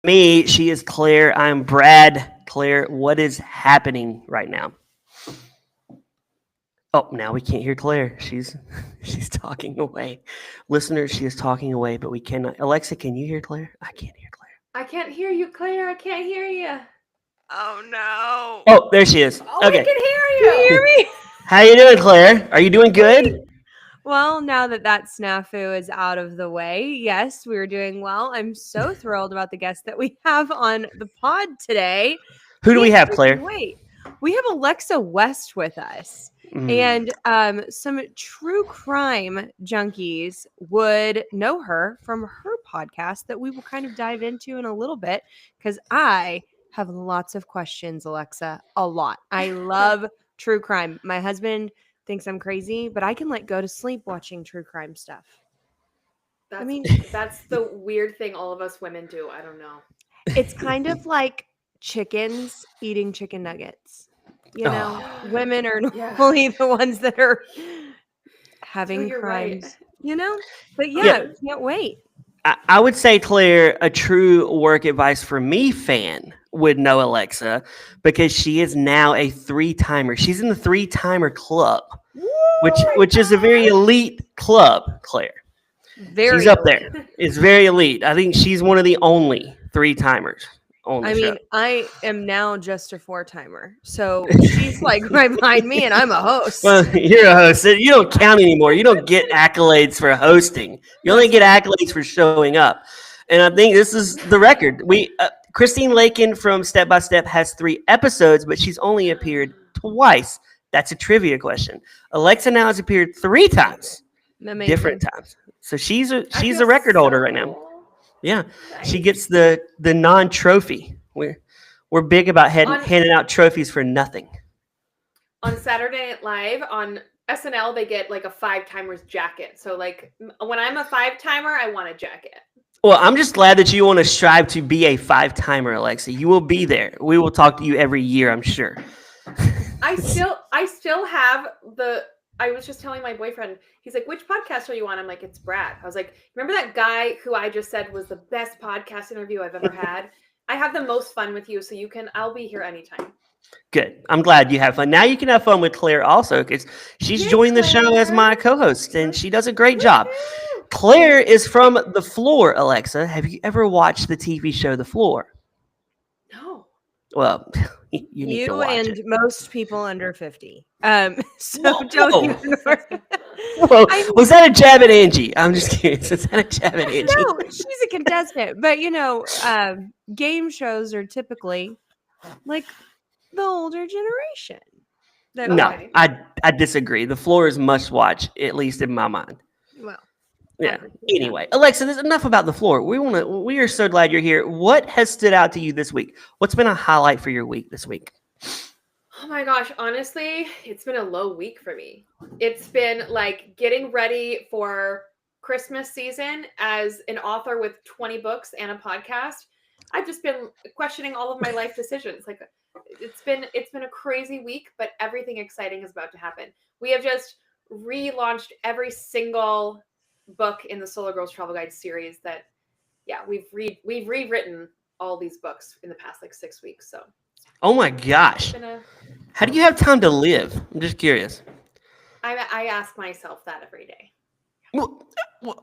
Me, she is Claire. I'm Brad. Claire, what is happening right now? Oh, now we can't hear Claire. She's she's talking away. Listeners, she is talking away, but we cannot. Alexa, can you hear Claire? I can't hear Claire. I can't hear you, Claire. I can't hear you. Oh no. Oh, there she is. Oh, we Okay. can hear Can you you. hear me? How you doing, Claire? Are you doing good? Well, now that snafu is out of the way, yes, we're doing well. I'm so thrilled about the guest that we have on the pod today. Who do we Can't have, freaking Claire? wait. We have Alexa West with us. Mm. And some true crime junkies would know her from her podcast that we will kind of dive into in a little bit because I have lots of questions, Alexa. A lot. I love true crime. My husband thinks I'm crazy, but I can go to sleep watching true crime stuff. That's the weird thing all of us women do. I don't know. It's kind of like chickens eating chicken nuggets. You know, women are normally the ones that are having you're crimes. right. You know, but Yeah. can't wait. I would say, Claire, a true work advice for me fan would know Alexa because she is now a 3-timer. She's in the 3-timer club, which is a very elite club, Claire. Very. She's up there. It's very elite. I think she's one of the only 3-timers on the show. I am now just a 4-timer. So she's like right behind me and I'm a host. Well, you're a host. You don't count anymore. You don't get accolades for hosting. You only get accolades for showing up. And I think this is the record. Christine Lakin from Step by Step has 3 episodes, but she's only appeared twice. That's a trivia question. Alexa now has appeared 3 times, Amazing. different times. So she's a record holder right now. Yeah, she gets the non-trophy. We're big about handing out trophies for nothing. On Saturday Night Live on SNL, they get like a 5-timers jacket. So like when I'm a 5-timer, I want a jacket. Well, I'm just glad that you want to strive to be a 5-timer, Alexa. You will be there. We will talk to you every year, I'm sure. I still have I was just telling my boyfriend, he's like, which podcast are you on? I'm like, it's Brad. I was like, remember that guy who I just said was the best podcast interview I've ever had? I have the most fun with you, so I'll be here anytime. Good. I'm glad you have fun. Now you can have fun with Claire also because she's joined the show as my co-host and she does a great job. Claire is from The Floor, Alexa. Have you ever watched the TV show The Floor? No. Well, you need to watch and it. most people under 50. So don't even Whoa. Was that a jab at Angie? I'm just curious. Is that a jab at Angie? No, she's a contestant. But game shows are typically like the older generation. No, I disagree. The Floor is must watch, at least in my mind. Well, yeah. Anyway, Alexa, there's enough about The Floor. We are so glad you're here. What has stood out to you this week? What's been a highlight for your week this week? Oh my gosh, honestly, it's been a low week for me. It's been like getting ready for Christmas season as an author with 20 books and a podcast. I've just been questioning all of my life decisions. Like it's been a crazy week, but everything exciting is about to happen. We have just relaunched every single book in the Solo Girls Travel Guide series that we've rewritten all these books in the past 6 weeks. So oh my gosh. How do you have time to live? I'm just curious. I ask myself that every day. Well,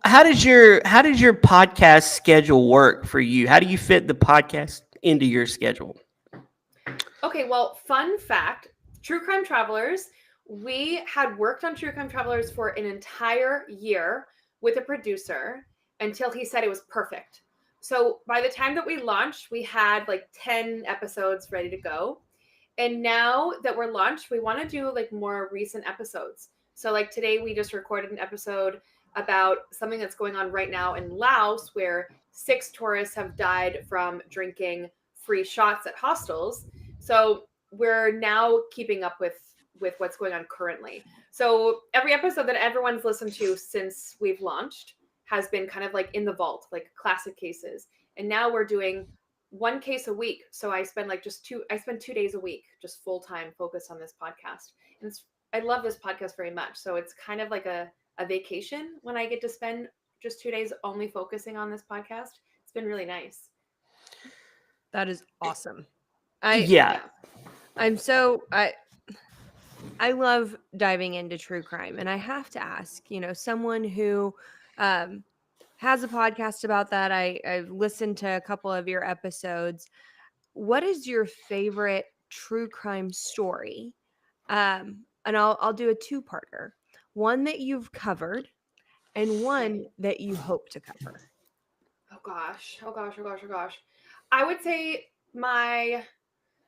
how does your podcast schedule work for you? How do you fit the podcast into your schedule? Okay, well, fun fact, True Crime Travelers, we had worked on True Crime Travelers for an entire year with a producer until he said it was perfect. So by the time that we launched, we had 10 episodes ready to go. And now that we're launched, we want to do more recent episodes. So today we just recorded an episode about something that's going on right now in Laos where 6 tourists have died from drinking free shots at hostels. So we're now keeping up with what's going on currently. So every episode that everyone's listened to since we've launched has been kind of in the vault, classic cases. And now we're doing 1 case a week. So I spend I spend 2 days a week, just full time focused on this podcast. And I love this podcast very much. So it's kind of like a vacation when I get to spend just 2 days only focusing on this podcast. It's been really nice. That is awesome. Yeah. I'm so I love diving into true crime, and I have to ask, someone who has a podcast about that. I've listened to a couple of your episodes. What is your favorite true crime story? And I'll do a two-parter. One that you've covered and one that you hope to cover. Oh gosh. Oh gosh. Oh gosh. Oh gosh. I would say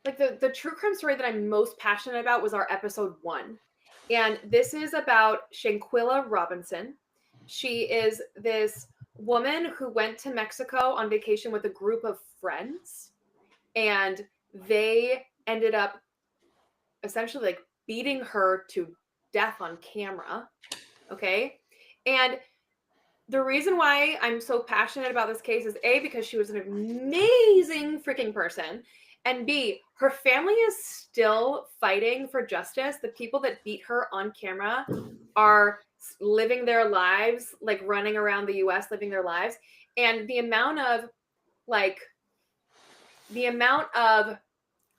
the true crime story that I'm most passionate about was our episode 1. And this is about Shanquilla Robinson. She is this woman who went to Mexico on vacation with a group of friends, and they ended up essentially like beating her to death on camera. Okay. And the reason why I'm so passionate about this case is A, because she was an amazing freaking person. And B, her family is still fighting for justice. The people that beat her on camera are living their lives, like running around the US, living their lives. And the amount of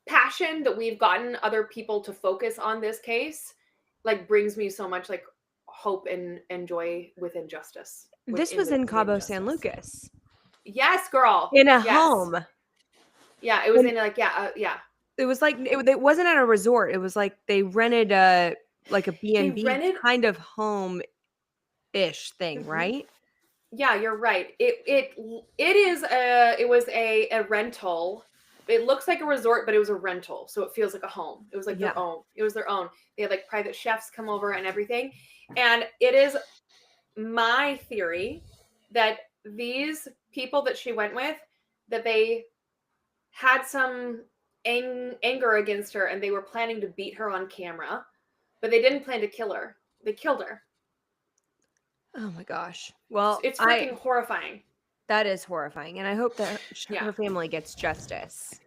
passion that we've gotten other people to focus on this case, like brings me so much like hope and joy within justice. This was in Cabo San Lucas. Yes, girl. In a Yes. home. Yeah, it was And- in like It was like it wasn't at a resort. It was like they rented a B&B rented- kind of home ish thing, Mhm. right? Yeah, you're right. It was a rental. It looks like a resort, but it was a rental, so it feels like a home. It was like Yeah. their own. It was their own. They had like private chefs come over and everything. And it is my theory that these people that she went with, that they had some anger against her and they were planning to beat her on camera, but they didn't plan to kill her. They killed her. Oh my gosh. Well, It's freaking horrifying. that is horrifying, and I hope that Yeah. her family gets justice.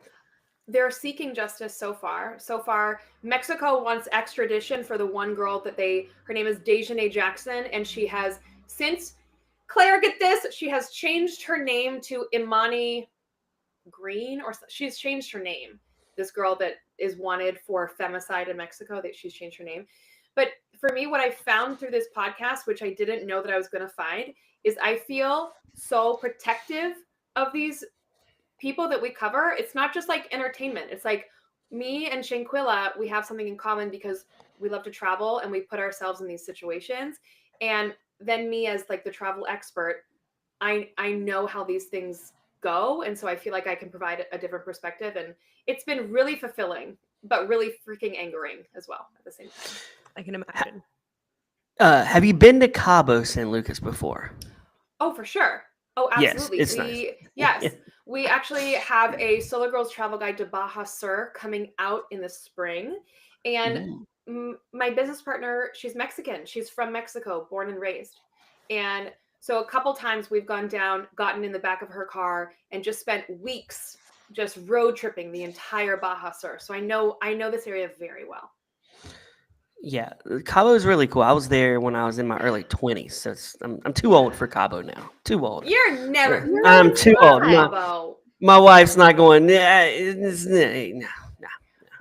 They're seeking justice so far. So far, Mexico wants extradition for the one girl that her name is Dejanay Jackson, and she has since, Claire, get this, she has changed her name to Imani Green, or she's changed her name. This girl that is wanted for femicide in Mexico, that she's changed her name. But for me, what I found through this podcast, which I didn't know that I was going to find, is I feel so protective of these people that we cover. It's not just like entertainment. It's like me and Shanquilla, we have something in common because we love to travel and we put ourselves in these situations. And then me as like the travel expert, I know how these things go. And so I feel like I can provide a different perspective. And it's been really fulfilling, but really freaking angering as well at the same time. I can imagine. Have you been to Cabo San Lucas before? Oh, for sure. Oh, Yes, absolutely. it's nice. Yes. We actually have a Solo Girls Travel Guide to Baja Sur coming out in the spring. And my business partner, she's Mexican. She's from Mexico, born and raised. And so a couple times we've gotten in the back of her car and just spent weeks just road tripping the entire Baja Sur. So I know this area very well. Yeah, Cabo is really cool. I was there when I was in my early 20s, so I'm too old for Cabo now. Too old. You're never. I'm too old. No, Bravo. my wife's not going. No.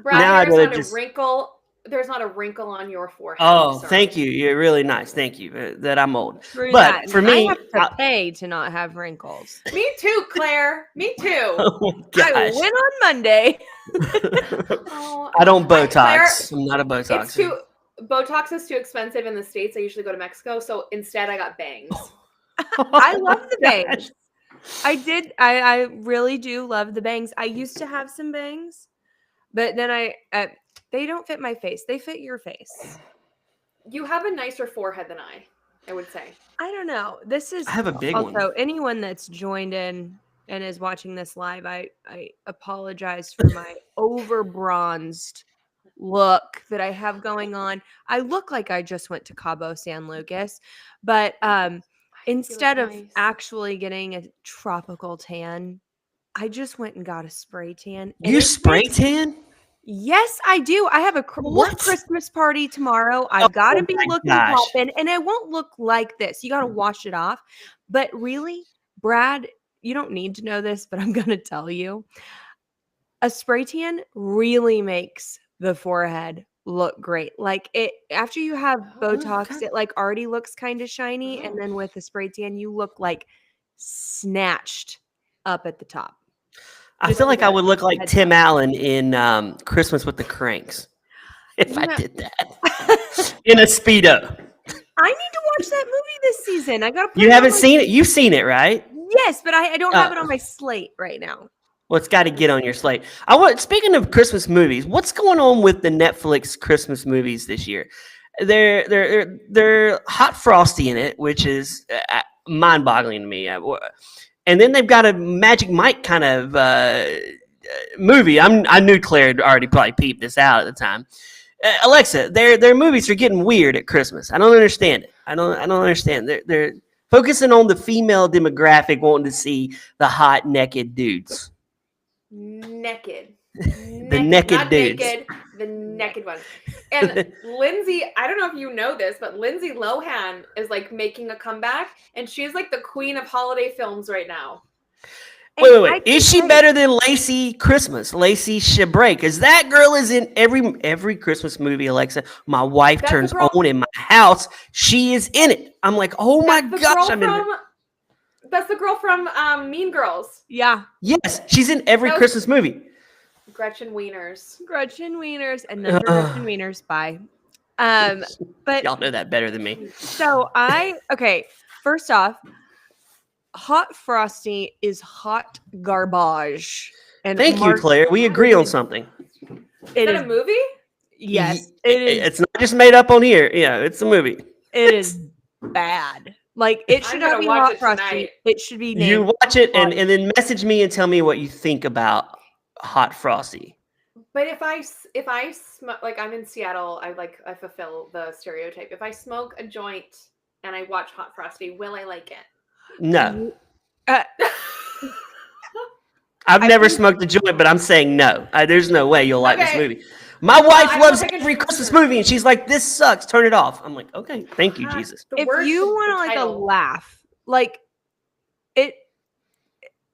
Brad, Now I'd there's rather not just- a wrinkle. There's not a wrinkle on your forehead. Oh, sir. thank you. You're really nice. Thank you that I'm old. True But that. for me, I have to pay to not have wrinkles. Me too, Claire. Me too. Oh my I gosh. win on Monday. Oh, I don't Claire, Botox. I'm not a it's Botox. Botox is too expensive in the States. I usually go to Mexico, so instead I got bangs. I love the bangs. I really do love the bangs. I used to have some bangs, but then they don't fit my face. They fit your face. You have a nicer forehead than I would say. I don't know. This is I have a big also one. anyone that's joined in and is watching this live. I apologize for my over bronzed look that I have going on. I look like I just went to Cabo San Lucas, but instead of nice. actually getting a tropical tan, I just went and got a spray tan. and You it spray makes- tan? Yes, I do. I have a work What? Christmas party tomorrow. I've got to be my looking gosh. poppin', and it won't look like this. You got to wash it off. But really, Brad, you don't need to know this, but I'm going to tell you. a spray tan really makes the forehead look great. Like it after you have Botox, okay. it like already looks kind of shiny, and then with a spray tan, you look like snatched up at the top. I Just feel like I good. would look like Heads Tim up. Allen in Christmas with the Cranks if I Yeah. did that in a Speedo. I need to watch that movie this season. I gotta put You it on haven't my- seen it? You've seen it, right? Yes, but I don't have it Oh. on my slate right now. Well, it's got to get on your slate. Speaking of Christmas movies, what's going on with the Netflix Christmas movies this year? They're Hot Frosty in it, which is mind-boggling to me. And then they've got a Magic Mike kind of movie. I knew Claire had already probably peeped this out at the time. Alexa, their movies are getting weird at Christmas. I don't understand it. I don't understand. They're focusing on the female demographic, wanting to see the hot naked dudes. Naked. naked Not dudes. naked, the naked ones. And Lindsay, I don't know if you know this, but Lindsay Lohan is like making a comeback, and she's like the queen of holiday films right now. Wait. And I Is can she say- better than Lacey Christmas? Lacey Chabray? Because that girl is in every Christmas movie, Alexa. My wife That's the turns girl- on in my house. She is in it. I'm like, oh my That's the gosh, girl I'm in it. That's the girl from Mean Girls, Yeah, Yes, she's in every That was- Christmas movie. Gretchen Wieners. Gretchen Wieners, another Gretchen Wieners. Bye. But Y'all know that better than me. so first off, Hot Frosty is hot garbage. And Thank you, Mark- Claire. We agree on something. It Is that is a movie? yes, it is. It's not just made up on here. Yeah, it's a movie. It is bad. Like it should I'm not gonna be watch Hot it Frosty. tonight. It should be You named. watch it and then message me and tell me what you think about Hot Frosty. But if I smoke, like I'm in Seattle, I fulfill the stereotype. If I smoke a joint and I watch Hot Frosty, will I like it? No. Uh, I've I never think- smoked a joint, but I'm saying no. There's no way you'll like this Okay. movie. My wife I loves don't think every it's Christmas true. movie, and she's like, "This sucks. Turn it off." I'm like, "Okay, thank you, Ah, Jesus." the if words, you the want to like title. a laugh, like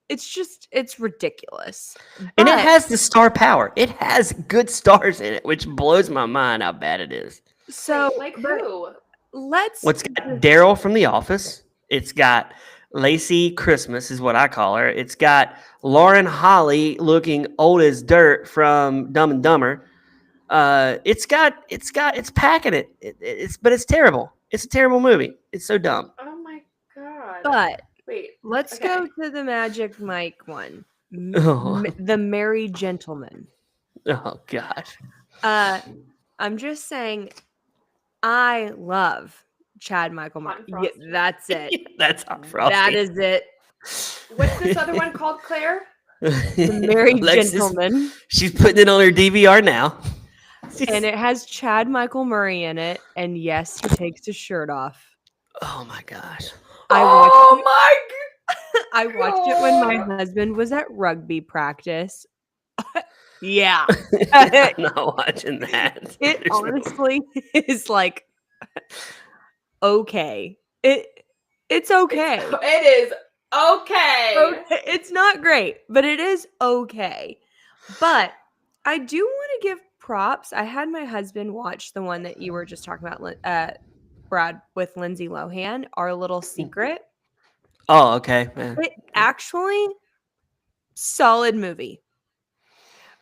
it's ridiculous. And it But- has the star power. It has good stars in it, which blows my mind how bad it is. so Like but who? let's What's got Daryl from The Office? It's got Lacey Christmas, is what I call her. It's got Lauren Holly looking old as dirt from Dumb and Dumber. It's packing it. But it's terrible. It's a terrible movie. It's so dumb. Oh my god. but Wait. let's Okay. go to the Magic Mike one. Oh. The Merry Gentleman. Oh gosh. I'm just saying I love Chad Michael Hot Murray. and Frosty. That's it. That's Hot Frosty. That is it. What's this other one called, Claire? The Merry Alexis, Gentleman. She's putting it on her DVR now. And it has Chad Michael Murray in it. And yes, he takes his shirt off. Oh my gosh. I watched Oh my I watched it when my God. husband was at rugby practice. Yeah. I'm not watching that. It There's no- honestly is like okay. It's okay. It is okay. It's not great, but it is okay. But I do want to give props. I had my husband watch the one that you were just talking about, Brad, with Lindsay Lohan, Our Little Secret. Oh, okay. Yeah. It actually solid movie.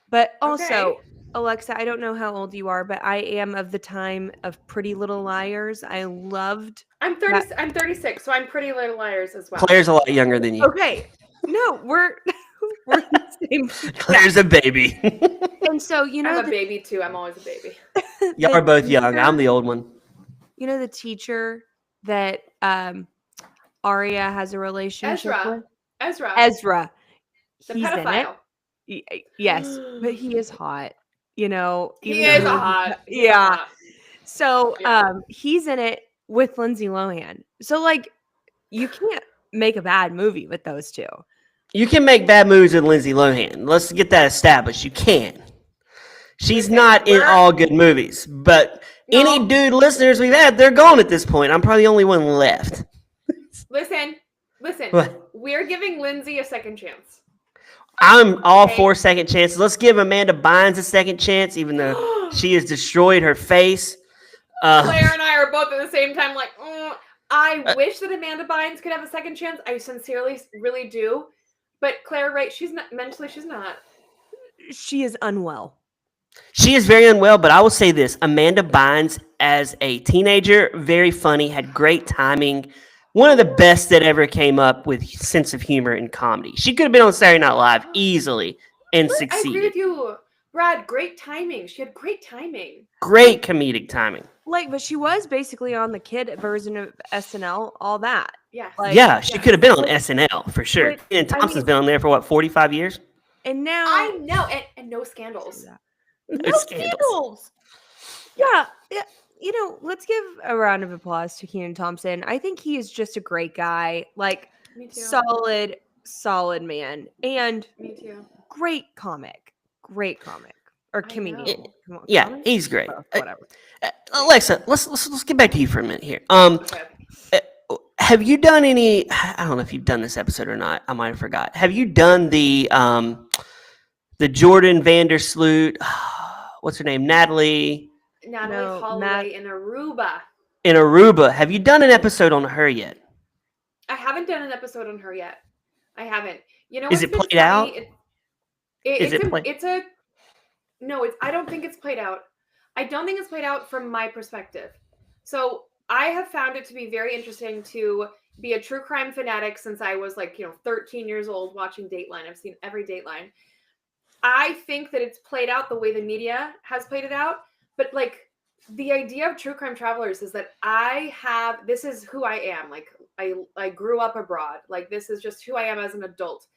But also, Okay. Alexa, I don't know how old you are, but I am of the time of Pretty Little Liars. I loved. I'm 30. I'm 36, so I'm Pretty Little Liars as well. Claire's a lot younger than you. Okay, no, we're we're the same. Claire's a baby. And so you know I'm a the, baby too. I'm always a baby. Y'all are both young. I'm the old one. you know the teacher that Arya has a relationship Ezra. with. Ezra. Ezra. the He's in it. pedophile. Yes, but he is hot. You know, He even is though hot. He's Yeah. hot. So Yeah. he's in it with Lindsay Lohan. So like you can't make a bad movie with those two. You can make bad movies with Lindsay Lohan. Let's get that established. You can. She's Listen, not in we're- all good movies, but any No. dude listeners we've had, they're gone at this point. I'm probably the only one left. Listen. What? We're giving Lindsay a second chance. I'm all Okay. for second chances. Let's give Amanda Bynes a second chance, even though she has destroyed her face. Claire and I are both at the same time like, I wish that Amanda Bynes could have a second chance. I sincerely really do. But Claire, right, she's not mentally, she's not. She is unwell. She is very unwell, but I will say this: Amanda Bynes, as a teenager, very funny, had great timing. One of the best that ever came up with sense of humor and comedy. She could have been on Saturday Night Live easily and I agree succeeded. with you, Brad. Great timing. She had great timing. Great comedic timing. Like, but she was basically on the kid version of SNL, all that. Yes. Like, Yeah, she yes. could have been on SNL for sure. But, And I Thompson's mean- been on there for what, 45 years? And now I know, and no scandals. No scandals. Yeah, you know, let's give a round of applause to Kenan Thompson. I think he is just a great guy, like Me too. solid man, and Me too. great comic or I comedian. know. Come on, Yeah, comic? he's great. Whatever. Alexa, let's get back to you for a minute here. Okay. Have you done any? I don't know if you've done this episode or not. I might have forgot. Have you done the Jordan Vandersloot? What's her name? Natalie Natalie No, Holloway in Aruba. in Aruba. Have you done an episode on her yet? I haven't done an episode on her yet. I haven't. You know, Is what's it been played out? funny? Is it played? It's a no. I don't think it's played out. I don't think it's played out from my perspective. So I have found it to be very interesting to be a true crime fanatic since I was 13 years old watching Dateline. I've seen every Dateline. I think that it's played out the way the media has played it out, but the idea of True Crime Travelers is that this is who I am. Like I grew up abroad. Like this is just who I am as an adult.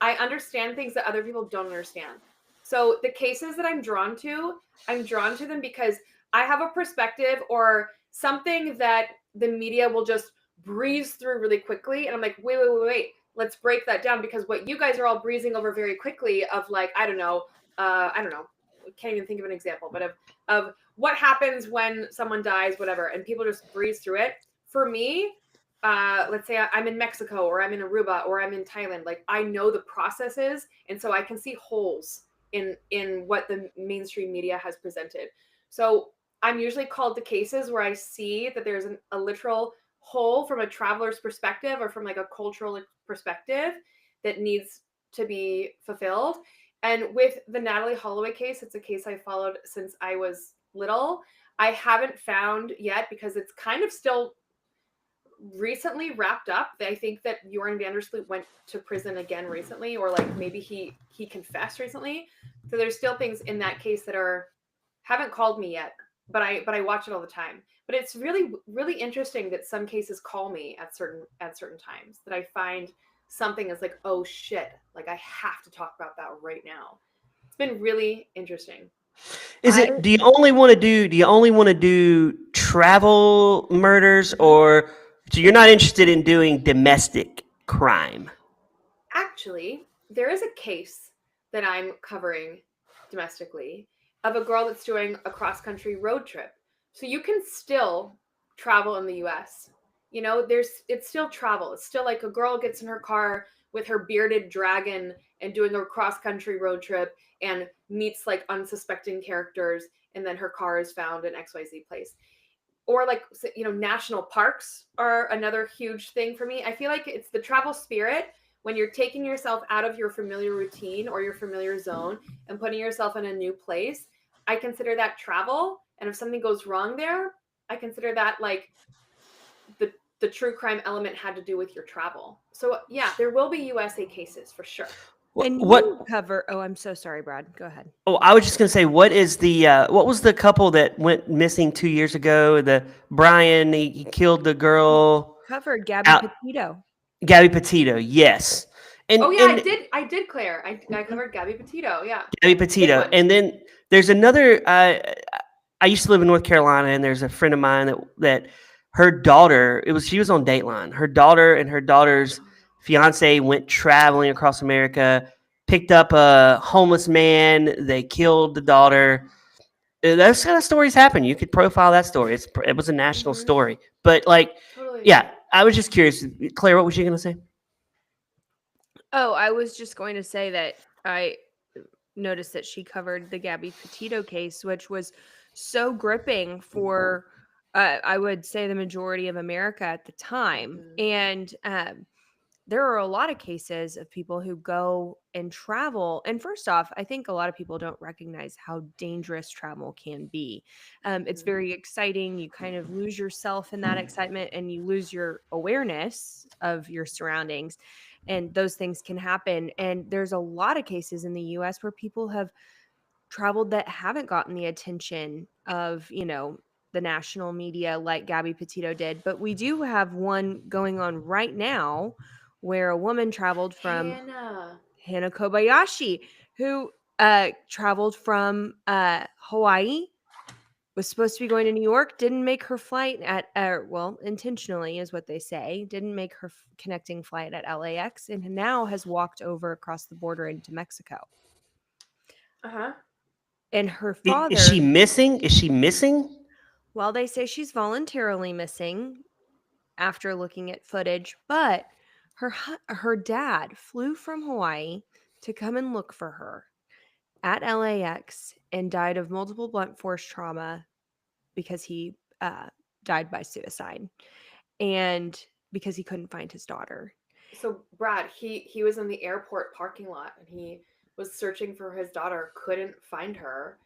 I understand things that other people don't understand. So the cases that I'm drawn to them because I have a perspective or something that the media will just breeze through really quickly. And I'm like, wait. Let's break that down because what you guys are all breezing over very quickly of I don't know, can't even think of an example, but of what happens when someone dies, whatever, and people just breeze through it. For me, let's say I'm in Mexico or I'm in Aruba or I'm in Thailand, I know the processes, and so I can see holes in what the mainstream media has presented. So I'm usually called to cases where I see that there's a literal hole from a traveler's perspective or from a cultural perspective that needs to be fulfilled. And with the Natalie Holloway case, it's a case I followed since I was little. I haven't found yet because it's kind of still recently wrapped up. I think that Jordan Vandersloot went to prison again recently, or maybe he confessed recently. So there's still things in that case that haven't called me yet, but I watch it all the time. But it's really, really interesting that some cases call me at certain times that I find something is oh shit, I have to talk about that right now. It's been really interesting. Do you only want to do travel murders, or so you're not interested in doing domestic crime? Actually, there is a case that I'm covering domestically of a girl that's doing a cross-country road trip. So you can still travel in the US. It's still travel. It's still a girl gets in her car with her bearded dragon and doing a cross-country road trip and meets unsuspecting characters, and then her car is found in XYZ place. Or national parks are another huge thing for me. I feel like it's the travel spirit when you're taking yourself out of your familiar routine or your familiar zone and putting yourself in a new place. I consider that travel. And if something goes wrong there, I consider that the true crime element had to do with your travel. So yeah, there will be USA cases for sure. And What? you cover? Oh, I'm so sorry, Brad. Go ahead. Oh, I was just gonna say, what was the couple that went missing 2 years ago? The Brian, he killed the girl, Covered Gabby Petito. Gabby Petito. Yes. And, Oh yeah, and I did, Claire. I covered Gabby Petito. Yeah. Gabby Petito, one. and then there's another. I used to live in North Carolina, and there's a friend of mine that her daughter. She was on Dateline. Her daughter and her daughter's fiance went traveling across America, picked up a homeless man. They killed the daughter. Those kind of stories happen. You could profile that story. It was a national story. But Totally. yeah, I was just curious. Claire, what was you going to say? Oh, I was just going to say that I noticed that she covered the Gabby Petito case, which was so gripping for, I would say, the majority of America at the time. Mhm. And there are a lot of cases of people who go and travel. And first off, I think a lot of people don't recognize how dangerous travel can be. It's Mhm. very exciting. You kind of lose yourself in that excitement and you lose your awareness of your surroundings. And those things can happen. And there's a lot of cases in the US where people have traveled that haven't gotten the attention of, the national media like Gabby Petito did. But we do have one going on right now where a woman traveled from Hannah. Hannah Kobayashi, who traveled from Hawaii, was supposed to be going to New York, didn't make her flight at, well, intentionally is what they say, didn't make her connecting flight at LAX, and now has walked over across the border into Mexico. Uh-huh. And her Is she father, missing? Is she missing? well, they say she's voluntarily missing after looking at footage, but her dad flew from Hawaii to come and look for her at LAX and died of multiple blunt force trauma because he died by suicide and because he couldn't find his daughter. So Brad, he was in the airport parking lot and he was searching for his daughter, couldn't find her,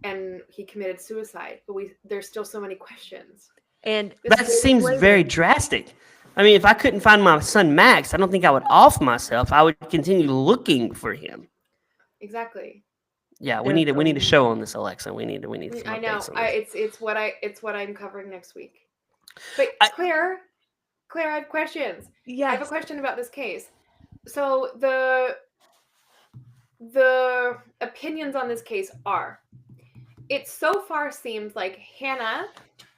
and he committed suicide. But there's still so many questions. And This That is seems very drastic. I mean, if I couldn't find my son Max, I don't think I would off myself. I would continue looking for him. exactly. Yeah, we There's need a- a show on this, Alexa. We need some I know. updates on this. It's what I'm covering next week. But I- Claire, I have questions. I have a yes. question about this case. So the opinions on this case are, it so far seems like Hannah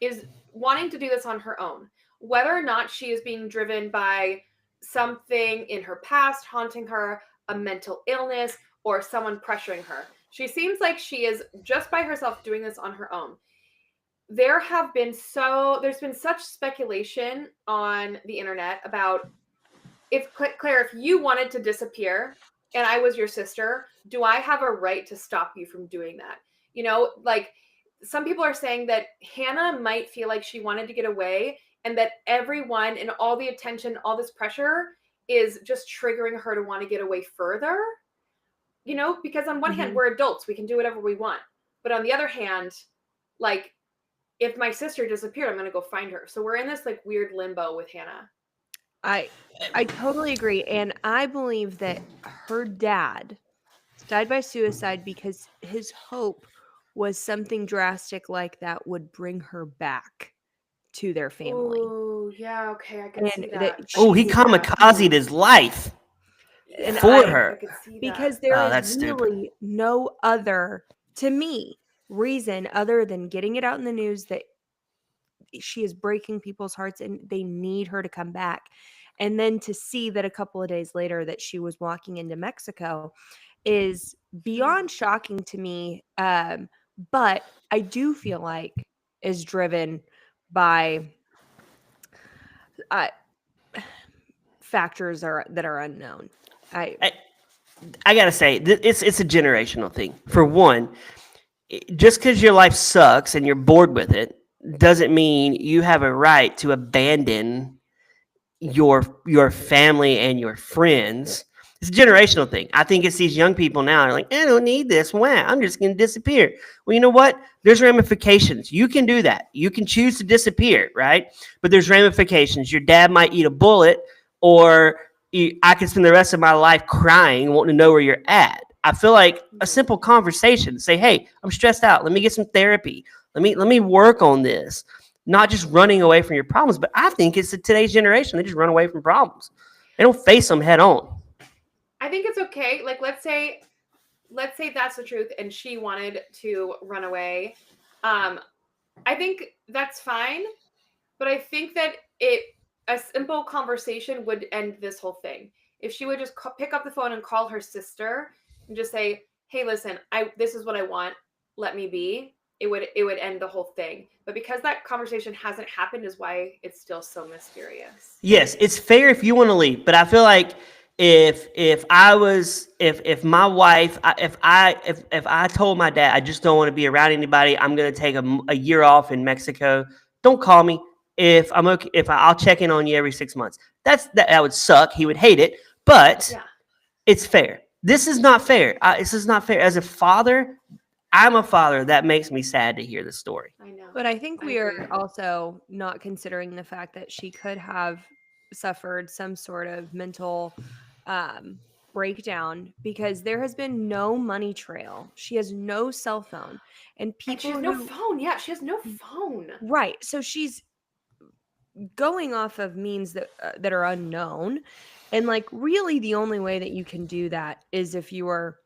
is wanting to do this on her own. Whether or not she is being driven by something in her past haunting her, a mental illness, or someone pressuring her. She seems like she is just by herself doing this on her own. There's been such speculation on the internet about, if Claire, if you wanted to disappear and I was your sister, do I have a right to stop you from doing that? Like, some people are saying that Hannah might feel like she wanted to get away and that everyone and all the attention, all this pressure is just triggering her to want to get away further. Because on one hand, we're adults, we can do whatever we want. But on the other hand, like, if my sister disappeared, I'm going to go find her. So we're in this like weird limbo with Hannah. I totally agree. And I believe that her dad died by suicide because his hope was something drastic like that would bring her back to their family. Oh, yeah, okay, I can And see that that. Oh, he she- kamikazed his life And for I- her. I could see that. because there Oh, is that's stupid. really no other, to me, reason other than getting it out in the news that she is breaking people's hearts and they need her to come back. And then to see that a couple of days later that she was walking into Mexico is beyond shocking to me. But I do feel like is driven by factors that are unknown. I gotta say, it's a generational thing. For one, just because your life sucks and you're bored with it doesn't mean you have a right to abandon your family and your friends. It's a generational thing. I think it's these young people now are like, I don't need this. Wow, I'm just going to disappear. Well, you know what? There's ramifications. You can do that. You can choose to disappear, right? But there's ramifications. Your dad might eat a bullet, or I could spend the rest of my life crying, wanting to know where you're at. I feel like a simple conversation, say, hey, I'm stressed out. Let me get some therapy. Let me work on this. Not just running away from your problems, but I think it's today's generation. They just run away from problems. They don't face them head on. I think it's okay. Like, let's say that's the truth and she wanted to run away. I think that's fine, but I think that a simple conversation would end this whole thing. If she would just pick up the phone and call her sister and just say, hey, listen, this is what I want. Let me be. It would end the whole thing. But because that conversation hasn't happened is why it's still so mysterious. Yes, it's fair if you want to leave, but I feel like if my wife, if I told my dad I just don't want to be around anybody, I'm gonna take a year off in Mexico. Don't call me if I'm okay. I'll check in on you every 6 months. That would suck. He would hate it, but Yeah. it's fair. This is not fair. This is not fair. As a father, I'm a father. That makes me sad to hear the story. I know. But I think I we agree. are also not considering the fact that she could have suffered some sort of mental breakdown because there has been no money trail. She has no cell phone, and And she people has no who phone. Yeah, she has no phone. right. So she's going off of means that are unknown, and like really the only way that you can do that is if you are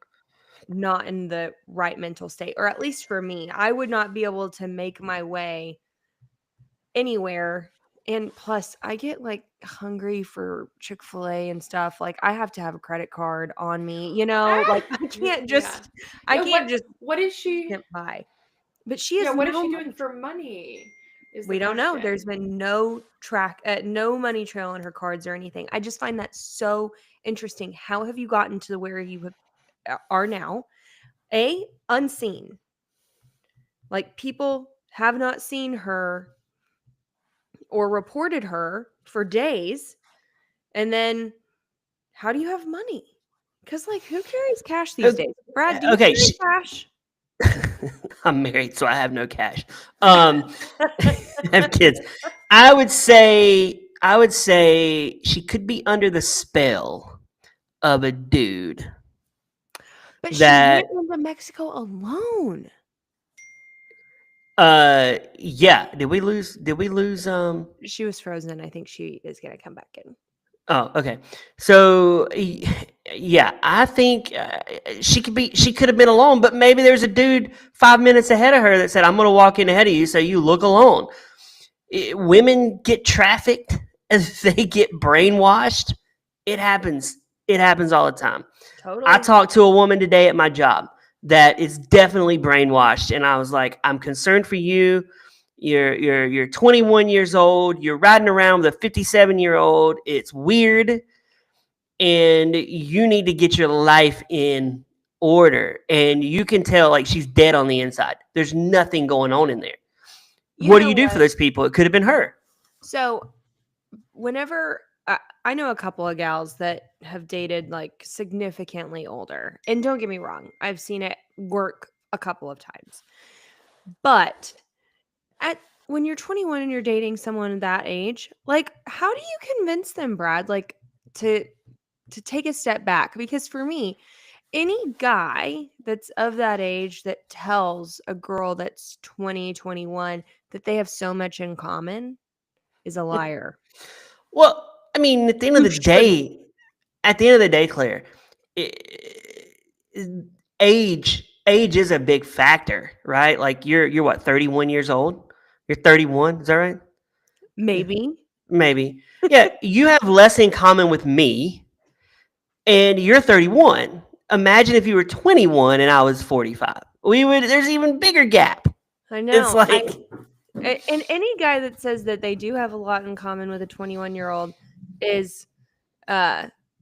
not in the right mental state, or at least for me, I would not be able to make my way anywhere. And plus, I get like hungry for Chick-fil-A and stuff. Like, I have to have a credit card on me, you know? Like, I can't just, I Yeah, can't just what is she? skip by. But she Yeah, has what is no she money. doing for money? Is We the don't know. There's question. been no no money trail on her cards or anything. I just find that so interesting. How have you gotten to where you are now? Unseen. Like, people have not seen her or reported her for days. And then how do you have money? Because, like, who carries cash these days? Brad, do you Okay, carry cash? I'm married, so I have no cash. I have kids. I would say she could be under the spell of a dude But she that went into Mexico alone. yeah. Did we lose She was frozen. I think she is going to come back in. Oh, okay. So, yeah, I think she could have been alone, but maybe there's a dude 5 minutes ahead of her that said, "I'm going to walk in ahead of you, so you look alone." Women get trafficked and they get brainwashed. It happens. It happens all the time. Totally. I talked to a woman today at my job that is definitely brainwashed, and I was like, "I'm concerned for you. You're 21 years old. You're riding around with a 57-year-old. It's weird, and you need to get your life in order." And you can tell like she's dead on the inside. There's nothing going on in there. You What do know you do for what? those people? It could have been her. So, whenever I know a couple of gals that have dated like significantly older, and don't get me wrong, I've seen it work a couple of times. But when you're 21 and you're dating someone that age, like, how do you convince them, Brad, like, to take a step back? Because for me, any guy that's of that age that tells a girl that's 20, 21 that they have so much in common is a liar. Well, I mean, at the end of You the shouldn't. day, Claire, i- age is a big factor, right? Like you're what, 31 years old? You're 31, is that right? Maybe. Maybe. Yeah, you have less in common with me, and you're 31. Imagine if you were 21 and I was 45. There's even bigger gap. I It's know. like And any guy that says that they do have a lot in common with a 21-year-old is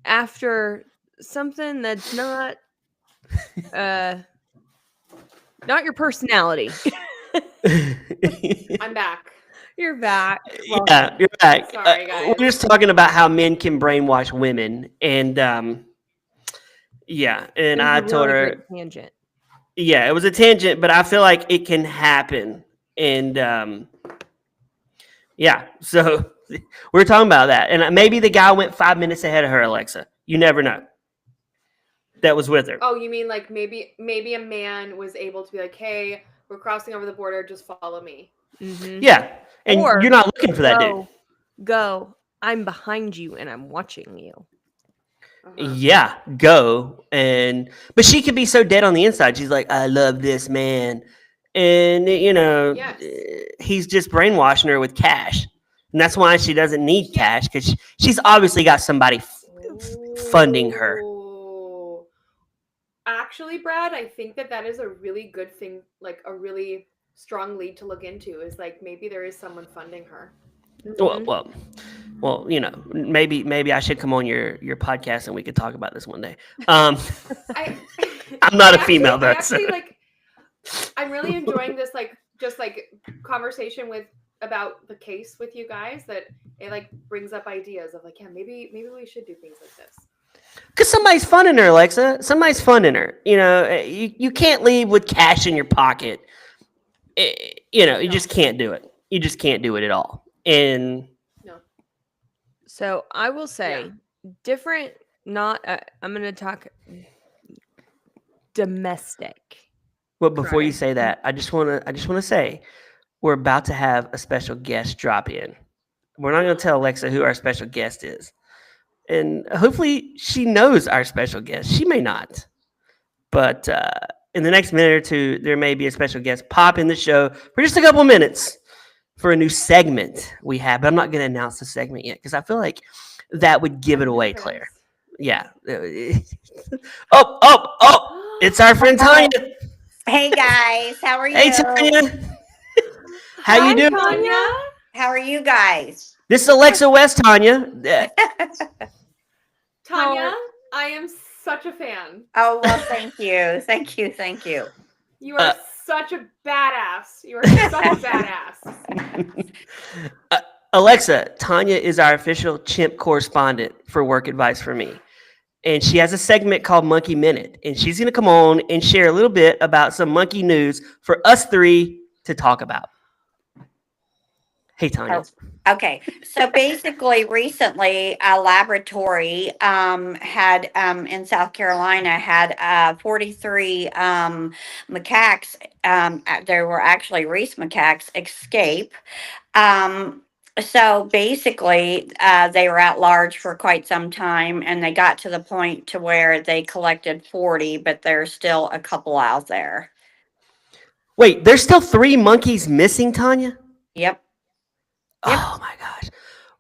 after something that's not your personality. I'm back. You're back. yeah, you're back. Sorry, guys. We're just talking about how men can brainwash women, and yeah, and It was I a told really her, great tangent. yeah, it was a tangent, but I feel like it can happen, and yeah, so we're talking about that, and maybe the guy went 5 minutes ahead of her, Alexa. You never know. That was with her. Oh, you mean like maybe a man was able to be like, "Hey, we're crossing over the border. Just follow me." Mm-hmm. Yeah, and Or you're not looking for that dude. Go. I'm behind you and I'm watching you. Uh-huh. Yeah, go. But she could be so dead on the inside. She's like, I love this man. And Yes. he's just brainwashing her with cash. And that's why she doesn't need cash, because she's obviously got somebody funding her. Ooh. Actually, Brad, I think that is a really good thing, like a really strong lead to look into, is like maybe there is someone funding her. Mm-hmm. Well, Well, maybe I should come on your podcast and we could talk about this one day. I, I'm not a I female, actually, though. I actually like. I'm really enjoying this, just conversation about the case with you guys. That it brings up ideas of maybe we should do things like this. Because somebody's funding her, Alexa. Somebody's funding her. You can't leave with cash in your pocket. You just can't do it. You just can't do it at all. And No. So I will say, different. Not. I'm going to talk domestic. but before you Right. say that, I just wanna say we're about to have a special guest drop in. We're not gonna tell Alexa who our special guest is, and hopefully she knows our special guest. She may not, but in the next minute or two, there may be a special guest pop in the show for just a couple minutes for a new segment we have. But I'm not gonna announce the segment yet because I feel like that would give it away, Claire. Yeah. Oh! It's our friend Tanya. Hey guys, how are you? Hey Tanya. How you Hi, doing? Tanya? How are you guys? This is Alexa West, Tanya. Tanya, I am such a fan. Oh, well, thank you. Thank you. Thank you. You are such a badass. You are such a badass. Alexa, Tanya is our official chimp correspondent for Work Advice for Me. And she has a segment called Monkey Minute. And she's going to come on and share a little bit about some monkey news for us three to talk about. Hey, Tanya. Okay, so basically, recently, a laboratory had in South Carolina had 43 macaques. There were actually Reese macaques escape. So basically, they were at large for quite some time, and they got to the point to where they collected 40, but there's still a couple out there. Wait, there's still 3 monkeys missing, Tanya? Yep. Oh my gosh.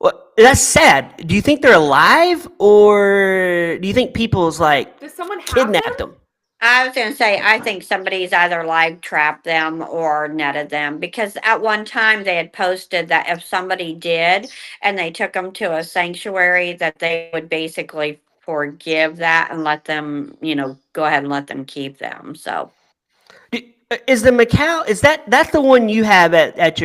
Well, that's sad. Do you think they're alive, or do you think people's Does someone have kidnapped them? I was going to say, I think somebody's either live trapped them or netted them, because at one time they had posted that if somebody did and they took them to a sanctuary, that they would basically forgive that and let them, go ahead and let them keep them. So Is the Macau, that's the one you have at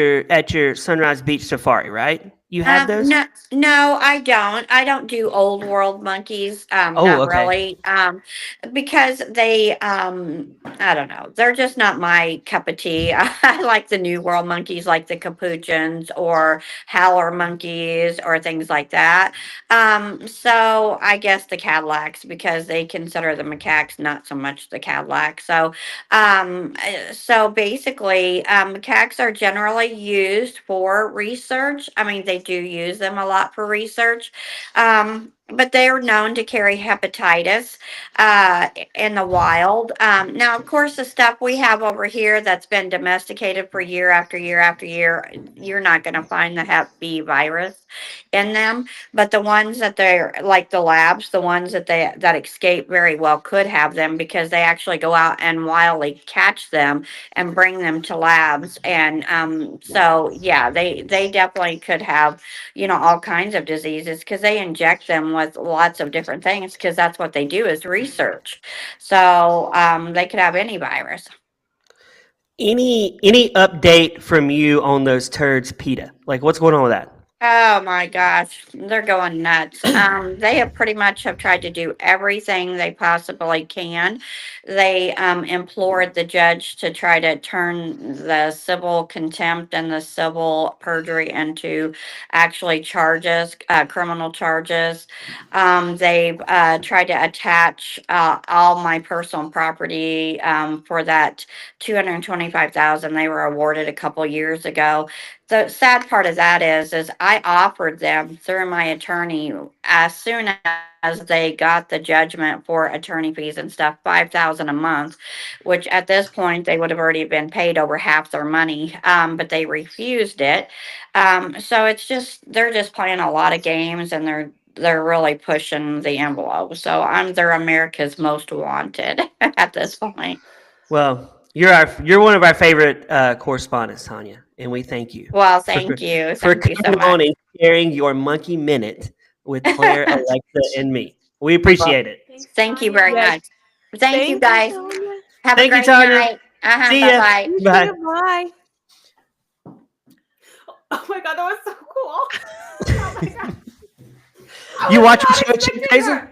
your Sunrise Beach Safari, right? You have those? No, I don't. I don't do old world monkeys. Oh, Not okay. really. Because they, I don't know. They're just not my cup of tea. I like the new world monkeys, like the capuchins or howler monkeys or things like that. So I guess the Cadillacs, because they consider the macaques, not so much the Cadillacs. So basically, macaques are generally used for research. I mean, they do use them a lot for research, but they are known to carry hepatitis in the wild. Now, of course, the stuff we have over here that's been domesticated for year after year after year, you're not going to find the Hep B virus in them. But the ones that they're like the labs, the ones that escape very well could have them, because they actually go out and wildly catch them and bring them to labs. And so yeah, they definitely could have all kinds of diseases, because they inject them with lots of different things, because that's what they do is research. So they could have any virus. Any update from you on those turds, PETA? Like, what's going on with that? Oh my gosh, they're going nuts. They have pretty much have tried to do everything they possibly can. They implored the judge to try to turn the civil contempt and the civil perjury into actually charges, criminal charges. They've tried to attach all my personal property for that $225,000 they were awarded a couple years ago. The sad part of that is I offered them through my attorney, as soon as they got the judgment for attorney fees and stuff, $5,000 a month, which at this point they would have already been paid over half their money, but they refused it. So it's just, they're just playing a lot of games, and they're really pushing the envelope. So they're America's most wanted at this point. Well, you're one of our favorite correspondents, Tanya. and we thank you Well, thank you. for Thank you so coming on much. and sharing your monkey minute with Claire, Alexa, and me. We appreciate it. Thanks, Thank you Tanya. very Yes. much. Thank you, guys. Tanya. Have Thank a you, great Tanya. night. See ya. Bye-bye. You Bye. too, bye. Oh my god, that was so cool. Oh my god. I You was watch not the show, Chip expecting Crazy? her.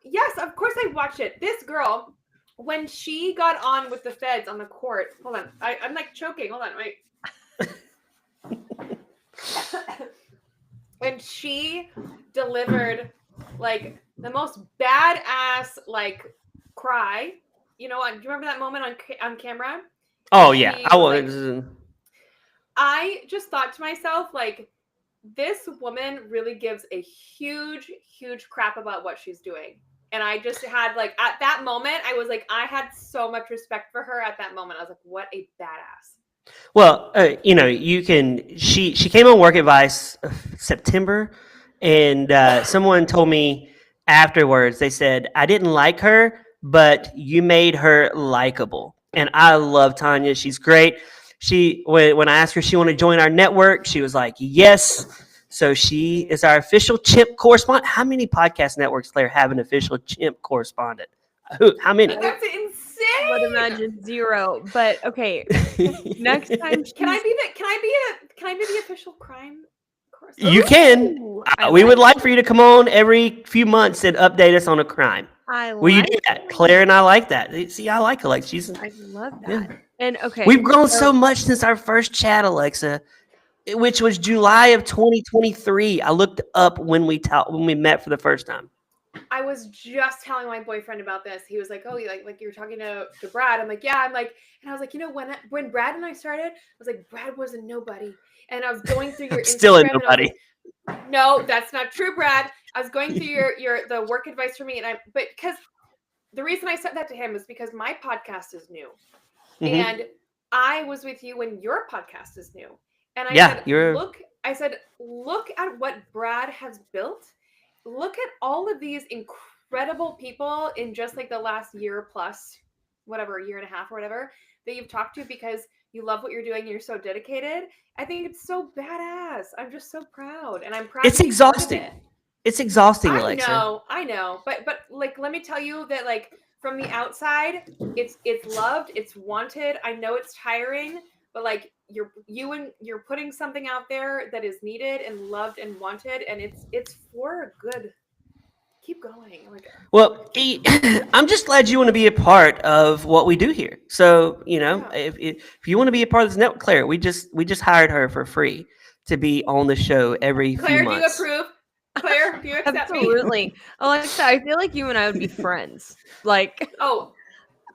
Yes, of course I watched it. This girl, when she got on with the feds on the court, hold on, I'm like choking. Hold on, wait. When she delivered like the most badass like cry, you know, do you remember that moment on camera? Oh yeah, She I was was. I just thought to myself, like, this woman really gives a huge, huge crap about what she's doing. And I just had, like, at that moment, I was like, I had so much respect for her at that moment. I was like, what a badass. Well, you know, you can. She came on Work Advice September, and someone told me afterwards. They said I didn't like her, but you made her likable, and I love Tanya. She's great. She when I asked her if she wanted to join our network, she was like, yes. So she is our official chimp correspondent. How many podcast networks, Claire, have an official chimp correspondent? How many? That's insane. I would imagine 0. But okay, next time Can I be the official crime correspondent? You can. Ooh, We would like for you to come on every few months and update us on a crime. I Will you like do that? Claire and I like that. See, I like Alexa. She's, I love that. Yeah. And okay, we've grown so much since our first chat, Alexa, which was July of 2023. I looked up when we met for the first time. I was just telling my boyfriend about this. He was like, "Oh, like you're talking to Brad." I'm like, "Yeah." I'm like, and I was like, you know, when Brad and I started, I was like, Brad was a nobody, and I was going through your Still a Instagram, and I was nobody. like, no, that's not true, Brad. I was going through your the work advice for me, but because the reason I said that to him is because my podcast is new, Mhm. and I was with you when your podcast is new, and I Yeah, said, look at what Brad has built. Look at all of these incredible people in just like the last year plus, whatever, a year and a half or whatever, that you've talked to because you love what you're doing and you're so dedicated. I think it's so badass. I'm just so proud. And I'm proud It's to be part of exhausting. it. It's exhausting, Alexa. I know. But like, let me tell you that like from the outside, it's loved, it's wanted. I know it's tiring, but like you're putting something out there that is needed and loved and wanted, and it's for a good. Keep going. Oh my God. Well, I'm just glad you want to be a part of what we do here. So, you know, Yeah. if you want to be a part of this network, Claire, we just hired her for free to be on the show every Claire, few do you months. approve? Claire, do you accept me? absolutely. Alexa, I feel like you and I would be friends. Like Oh,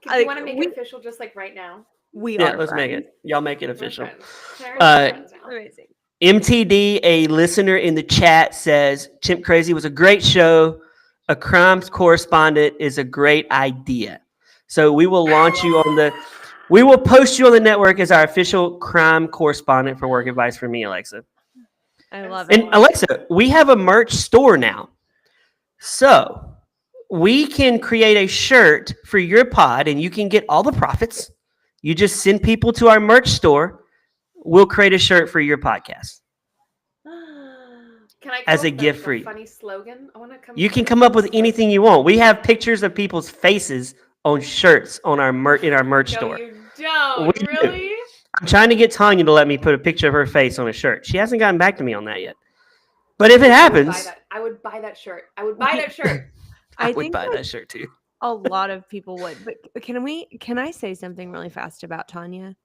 do I- you want to make we- it official just like right now? we Yeah, are. let's make friends. it. Y'all make it We're official. friends. Claire and I are friends now. Amazing. MTD, a listener in the chat, says Chimp Crazy was a great show. A crimes correspondent is a great idea. So we will launch you on we will post you on the network as our official crime correspondent for Work Advice for me, Alexa. I love And it. Alexa, we have a merch store now. So we can create a shirt for your pod and you can get all the profits. You just send people to our merch store. We'll create a shirt for your podcast. Can I As come a up with gift a for you. funny slogan? I want to come. You can come up with anything you want. We have pictures of people's faces on shirts on our in our merch No, store. you don't. We do. Really? I'm trying to get Tanya to let me put a picture of her face on a shirt. She hasn't gotten back to me on that yet. But if it happens, I would buy that shirt. I would buy that shirt. I would think buy that that shirt too. a lot of people would. But can I say something really fast about Tanya?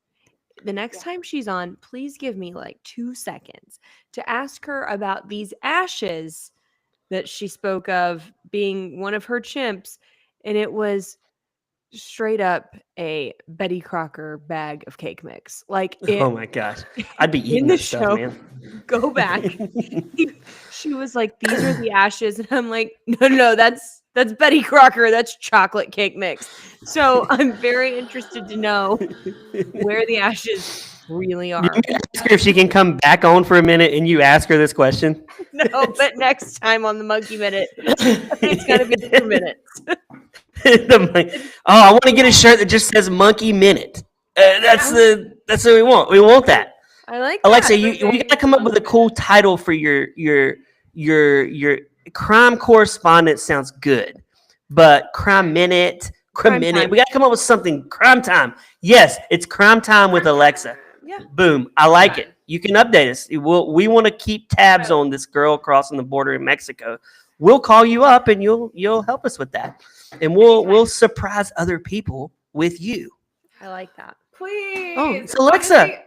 The next Yeah. time she's on, please give me like 2 seconds to ask her about these ashes that she spoke of being one of her chimps. And it was straight up a Betty Crocker bag of cake mix. Like it, Oh my gosh. I'd be in eating the that stuff, show, man. go back. She was like, these are the ashes. And I'm like, no, that's Betty Crocker. That's chocolate cake mix. So I'm very interested to know where the ashes really are. You can ask her if she can come back on for a minute and you ask her this question. No, but next time on the Monkey Minute, it's got to be 2 minutes. I want to get a shirt that just says Monkey Minute. That's what we want. We want that. I like Alexa, that. we gotta come up with a cool title for your crime correspondent. Sounds good, but crime minute, Crime minute. time. We gotta come up with something. Crime time. Yes, it's crime time with Alexa. Yeah. Boom. I like Fun. it. You can update us. We want to keep tabs Right. on this girl crossing the border in Mexico. We'll call you up and you'll help us with that, and we'll surprise other people with you. I like that. Please. Oh, so Alexa. Honestly,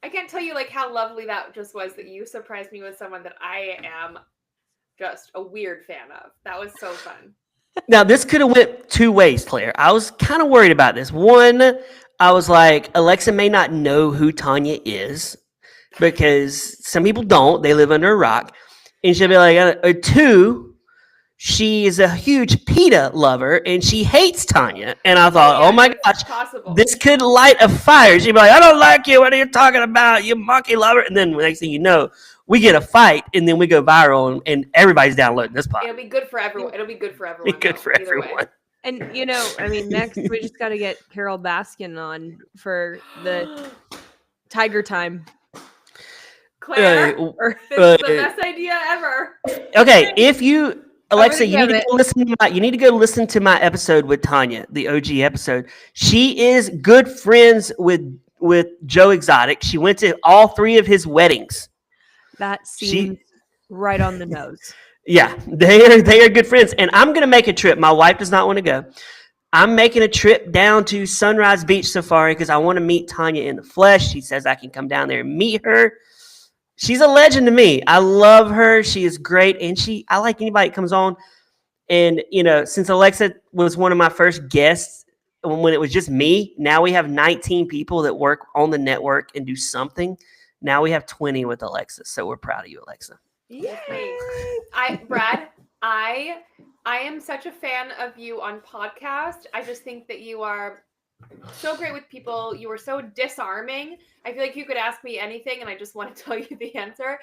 I can't tell you like how lovely that just was that you surprised me with someone that I am just a weird fan of. That was so fun. Now, this could have went two ways, Claire. I was kind of worried about this. One, I was like, Alexa may not know who Tanya is because some people don't. They live under a rock. And she'll be like, two, she is a huge PETA lover and she hates Tanya. And I thought, Yeah, oh my it's gosh, possible. this could light a fire. She'd be like, I don't like you. What are you talking about? You monkey lover. And then next thing you know, we get a fight and then we go viral and everybody's downloading this pod. It'll be good for everyone. It'll be good for everyone. Be good though, for either way. everyone. And I mean, next we just got to get Carol Baskin on for the Tiger Time. Claire, Or this is the best idea ever. Okay, if you Alexa, gonna you need give to go listen to you need to go listen to my episode with Tanya, the OG episode. She is good friends with Joe Exotic. She went to all three of his weddings. that seems right on the nose. Yeah, they are good friends. And I'm gonna make a trip. My wife does not want to go. I'm making a trip down to Sunrise Beach Safari because I want to meet Tanya in the flesh. She says I can come down there and meet her. She's a legend to me. I love her. She is great. And I like anybody that comes on. And, since Alexa was one of my first guests when it was just me, now we have 19 people that work on the network and do something. Now we have 20 with Alexa. So we're proud of you, Alexa. Yay. Brad, I am such a fan of you on podcast. I just think that you are so great with people. You are so disarming. I feel like you could ask me anything and I just want to tell you the answer.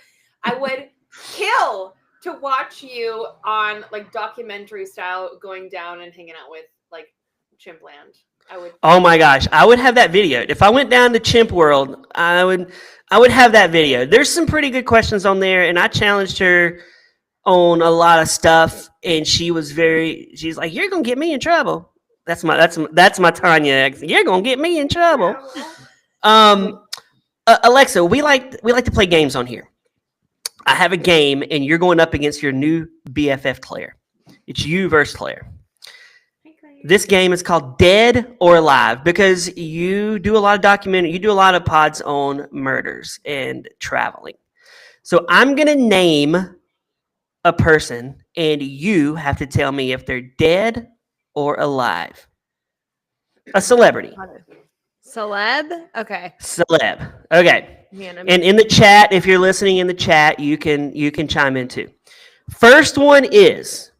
I would kill to watch you on like documentary style going down and hanging out with like Chimpland. I would. Oh my gosh, I would have that video. If I went down to Chimp World, I would have that video. There's some pretty good questions on there, and I challenged her on a lot of stuff, and she's like, "You're gonna get me in trouble." That's my Tanya accent. You're gonna get me in trouble. Alexa, we like to play games on here. I have a game, and you're going up against your new BFF Claire. It's you versus Claire. This game is called Dead or Alive because you do a lot of you do a lot of pods on murders and traveling. So I'm going to name a person and you have to tell me if they're dead or alive. A celebrity. Celeb? Okay. Celeb. Okay. Man, And in the chat, if you're listening in the chat, you can chime in too. First one is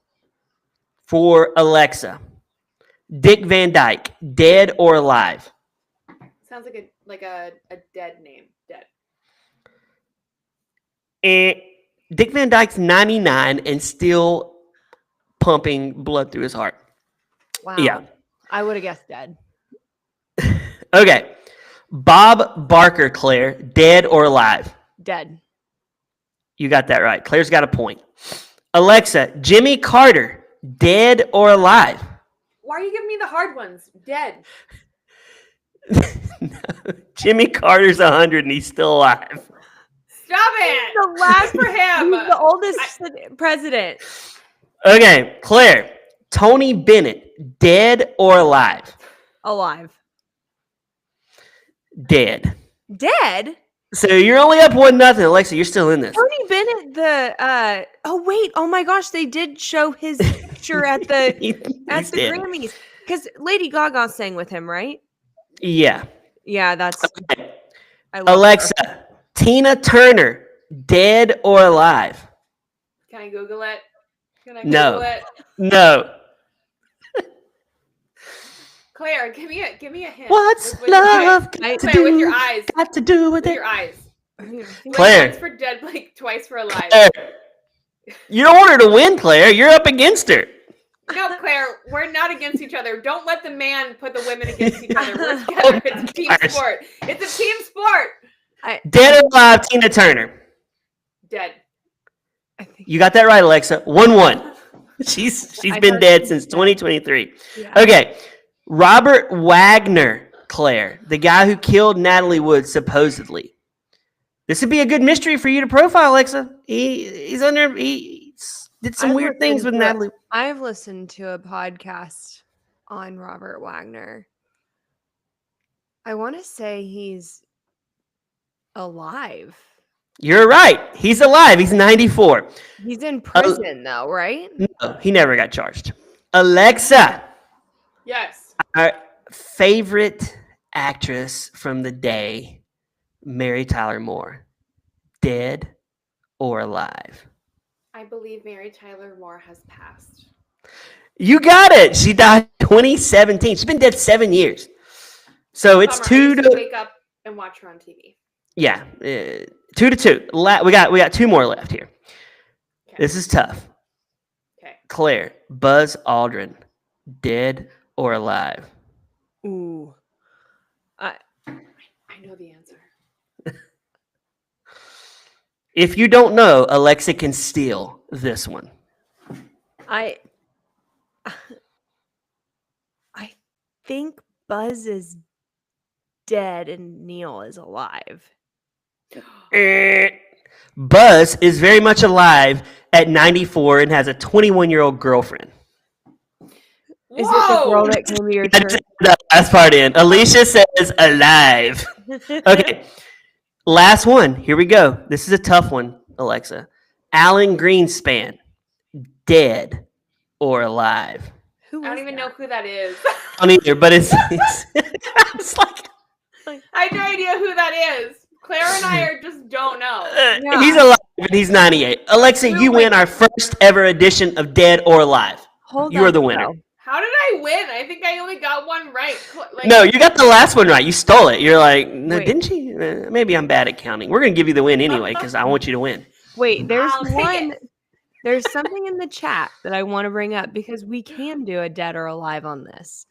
for Alexa. Dick Van Dyke, dead or alive? Sounds like a dead name. Dead. Dick Van Dyke's 99 and still pumping blood through his heart. wow. Yeah. I would have guessed dead. Okay. Bob Barker, Claire, dead or alive? Dead. You got that right. Claire's got a point. Alexa, Jimmy Carter, dead or alive? Why are you giving me the hard ones? Dead. Jimmy Carter's 100 and he's still alive. Stop it. The last for him. He's the oldest president. Okay, Claire, Tony Bennett, dead or alive? Alive. Dead. Dead? So you're only up 1-0. Alexa, you're still in this. Tony Bennett, oh my gosh, they did show his picture at the He's dead. Grammys. Because Lady Gaga sang with him, right? Yeah. Yeah, that's Okay. I love Alexa, her. Tina Turner, dead or alive? Can I Google it? Can I No. Google it? No. Claire, give me a hint. What's With your eyes. love got to Claire, with your do? eyes. Got to do with With it? your eyes. Claire. Once for dead, like twice for alive. Claire. You don't want her to win, Claire. You're up against her. No, Claire, we're not against each other. Don't let the man put the women against each other. We're together. It's a team gosh. sport. It's a team sport. Dead or alive, Tina Turner. Dead. I think You got that right, Alexa. 1-1. She's I been thought dead she since said- 2023. yeah. Okay. Robert Wagner, Claire, the guy who killed Natalie Wood, supposedly. This would be a good mystery for you to profile, Alexa. He did some I've weird things with listened to it. Natalie. I've listened to a podcast on Robert Wagner. I want to say he's alive. You're right. He's alive. He's 94. He's in prison though, right? No, he never got charged. Alexa, Yes. our favorite actress from the day, Mary Tyler Moore, dead or alive? I believe Mary Tyler Moore has passed. You got it. She died 2017. She's been dead 7 years. So it's Bummer. I 2 used to to wake up and watch her on TV. yeah, 2-2. We got 2 more left here. Okay. This is tough. Okay. Claire, Buzz Aldrin, dead or alive? Ooh. I know the answer. If you don't know, Alexa can steal this one. I think Buzz is dead and Neil is alive. Buzz is very much alive at 94 and has a 21-year-old girlfriend. Is it the girl that came to your I church? just put that last part in. Alicia says alive. Okay. Last one. Here we go. This is a tough one, Alexa. Alan Greenspan, dead or alive? Who I don't was even that? know who that is. I don't either, but it's like I have no idea who that is. Claire and I just don't know. Yeah. he's alive and he's 98. Alexa, you win our first ever edition of Dead or Alive. Hold You are on, the winner. though. How did I win? I think I only got one right. Like, No, you got the last one right. You stole it. You're like, no, Wait. didn't you? Maybe I'm bad at counting. We're gonna give you the win anyway because I want you to win. Wait, there's I'll take one. it. There's something in the chat that I want to bring up because we can do a dead or alive on this.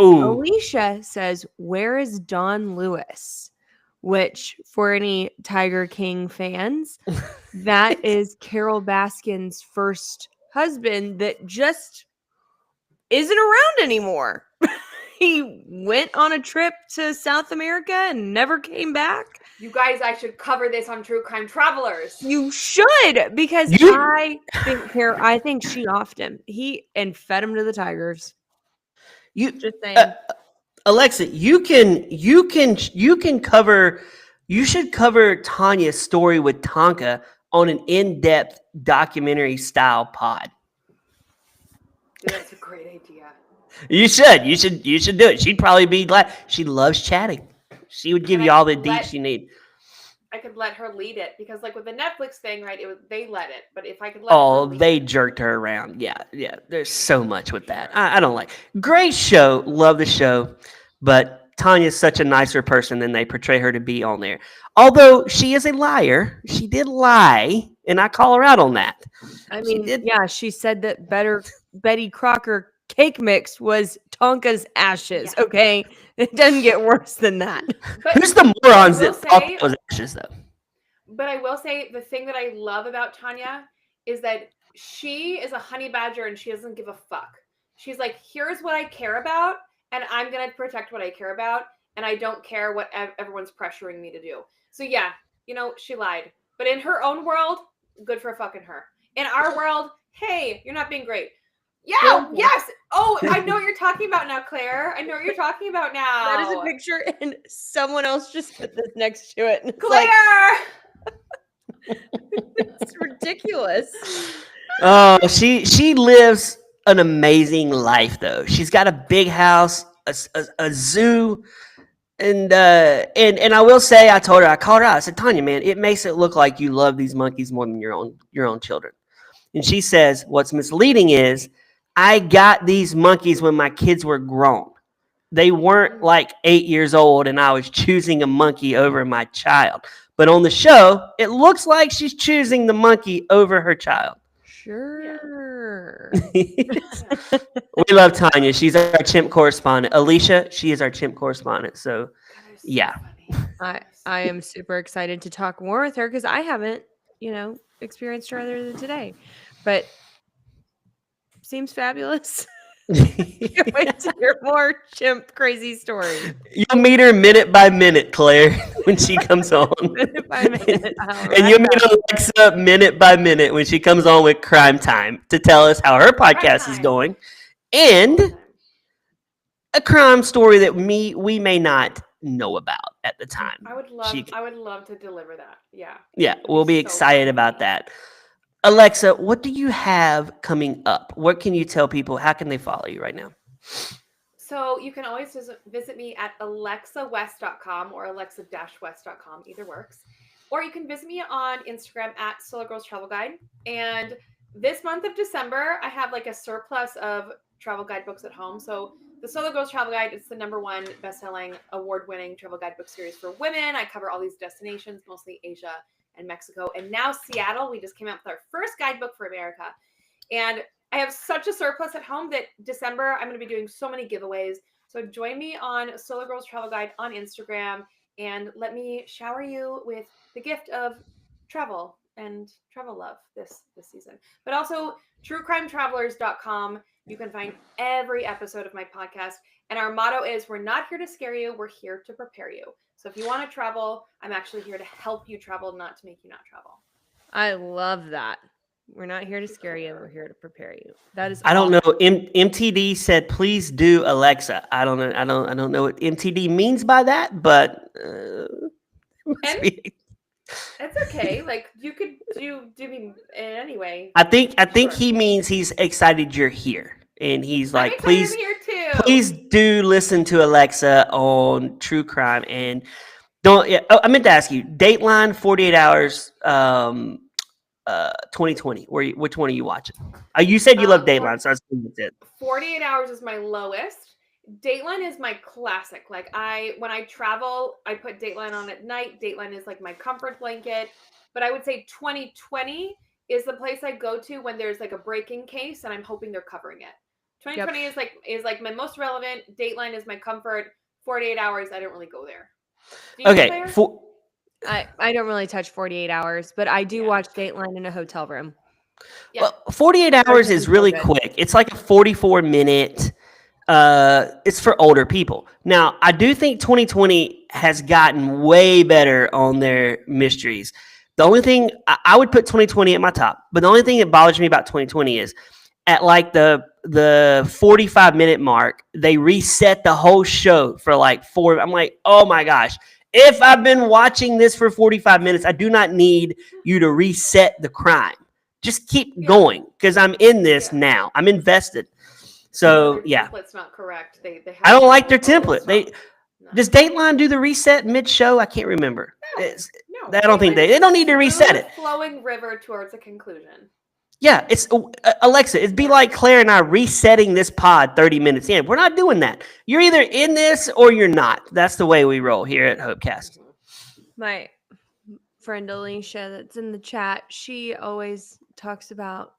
Ooh, Alicia says, "Where is Don Lewis?" Which, for any Tiger King fans, that is Carol Baskin's first husband that just isn't around anymore. He went on a trip to South America and never came back. You guys, I should cover this on True Crime Travelers. You should, because You- I think she offed him. He and fed him to the tigers. you, Just saying. Alexa, you can cover. You should cover Tanya's story with Tonka on an in-depth documentary style pod. Dude, that's a great idea. You should. You should do it. She'd probably be glad. She loves chatting. She would give And you I all the could let- deets you need. I could let her lead it because, like with the Netflix thing, right? They let it, but if I could let her Oh, lead they it- jerked her around. Yeah. There's so much with that. I don't like. Great show. Love the show. But Tanya's such a nicer person than they portray her to be on there. Although she is a liar. She did lie. And I call her out on that. I she mean, did- yeah, she said that Betty Crocker cake mix was Tonka's ashes. Yeah. Okay, it doesn't get worse than that. But, Who's the morons will that thought say- it was ashes, though? but I will say the thing that I love about Tanya is that she is a honey badger and she doesn't give a fuck. She's like, here's what I care about, and I'm gonna protect what I care about, and I don't care what everyone's pressuring me to do. So yeah, she lied. But in her own world, good for fucking her. In our world, hey, you're not being great. Yeah, Yeah. yes. Oh, I know what you're talking about now, Claire. I know what you're talking about now. That is a picture, and someone else just put this next to it. And it's Claire. like, it's ridiculous. Oh, she lives an amazing life, though. She's got a big house, a zoo, and I will say, I called her out. I said, Tanya, man, it makes it look like you love these monkeys more than your own children. And she says, what's misleading is I got these monkeys when my kids were grown. They weren't like 8 years old, and I was choosing a monkey over my child. But on the show, it looks like she's choosing the monkey over her child. Sure. We love Tanya. She's our chimp correspondent. Alicia, she is our chimp correspondent. So, God, they're so Yeah. funny. I, I am super excited to talk more with her because I haven't, experienced her other than today. But seems fabulous. Can't wait to hear more chimp crazy stories. You'll meet her minute by minute, Claire, when she comes on. Minute by minute. I'll And you'll write meet that. Alexa minute by minute when she comes on with Crime Time to tell us how her podcast is Time. going. And a crime story that we may not know about at the time. I would love to deliver that. Yeah. Yeah, we'll be so excited funny. about that. Alexa, what do you have coming up? What can you tell people? How can they follow you right now? So you can always visit me at alexawest.com or alexa-west.com. Either works. Or you can visit me on Instagram at Solo Girls Travel Guide. And this month of December, I have like a surplus of travel guidebooks at home. So the Solo Girls Travel Guide is the #1 best-selling, award-winning travel guidebook series for women. I cover all these destinations, mostly Asia and Mexico. And now Seattle, we just came out with our first guidebook for America. And I have such a surplus at home that December, I'm going to be doing so many giveaways. So join me on Solo Girls Travel Guide on Instagram and let me shower you with the gift of travel and travel love this season. But also truecrimetravelers.com. You can find every episode of my podcast. And our motto is, we're not here to scare you. We're here to prepare you. So if you want to travel, I'm actually here to help you travel, not to make you not travel. I love that. We're not here to scare you. We're here to prepare you. That is. I don't know. awesome. MTD said, "Please do Alexa." I don't know. I don't know what MTD means by that, but must be- It's okay. Like you could do me in any way. I think Sure. he means he's excited you're here, and he's I'm like, excited "Please, I'm here too. please do listen to Alexa on True Crime." And don't. Yeah, I meant to ask you. Dateline, 48 Hours. 2020. Which one are you watching? You said you love Dateline, so I assume that's it. 48 Hours is my lowest. Dateline is my classic. Like when I travel, I put Dateline on at night. Dateline is like my comfort blanket. But I would say 2020 is the place I go to when there's like a breaking case and I'm hoping they're covering it. 2020 is like my most relevant. Dateline is my comfort. 48 Hours, I don't really go there. Do you, Okay, Claire? I don't really touch 48 Hours, but I do watch Dateline in a hotel room. Yeah. well, 48 Hours is really quick. It's like a 44-minute. It's for older people. Now, I do think 2020 has gotten way better on their mysteries. The only thing I would put 2020 at my top, but the only thing that bothers me about 2020 is at like the 45-minute mark, they reset the whole show for like 4. I'm like, oh my gosh. If I've been watching this for 45 minutes, I do not need you to reset the crime. Just keep going because I'm in this now. I'm invested. So, Their yeah. template's not correct. They have I don't like their to follow template. They stuff. No. Does Dateline do the reset mid-show? I can't remember. No. I don't think they don't need to reset it. Flowing river towards a conclusion. Yeah, it's Alexa. It'd be like Claire and I resetting this pod 30 minutes in. We're not doing that. You're either in this or you're not. That's the way we roll here at Hopecast. My friend Alicia that's in the chat, she always talks about,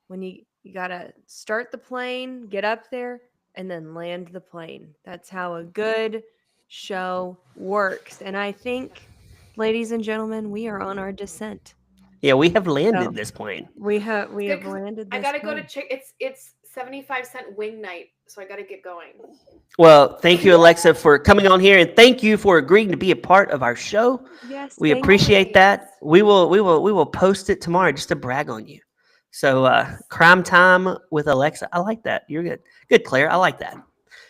when you gotta start the plane, get up there, and then land the plane. That's how a good show works. And I think, ladies and gentlemen, we are on our descent. Yeah, we have landed So, this plane. We have Good, 'cause landed this I gotta go to plane. it's 75-cent wing night, so I gotta get going. Well, thank you, Alexa, for coming on here, and thank you for agreeing to be a part of our show. Yes, We thank appreciate you. that. We will post it tomorrow just to brag on you. So, Crime Time with Alexa. I like that. You're good. Good, Claire. I like that.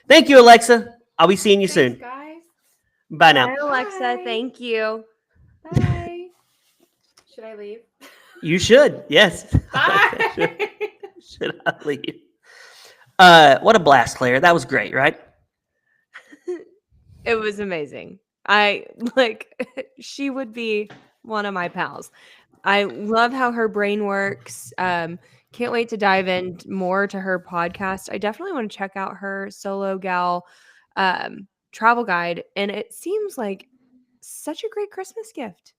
Thank you, Alexa. I'll be seeing you Thanks, soon. guys. Bye now. Bye, Alexa. Bye. Thank you. Bye. Should I leave? You should. Yes. Bye. Should I leave? What a blast, Claire. That was great, right? It was amazing. She would be one of my pals. I love how her brain works. Can't wait to dive in more to her podcast. I definitely want to check out her Solo Gal travel guide. And it seems like such a great Christmas gift.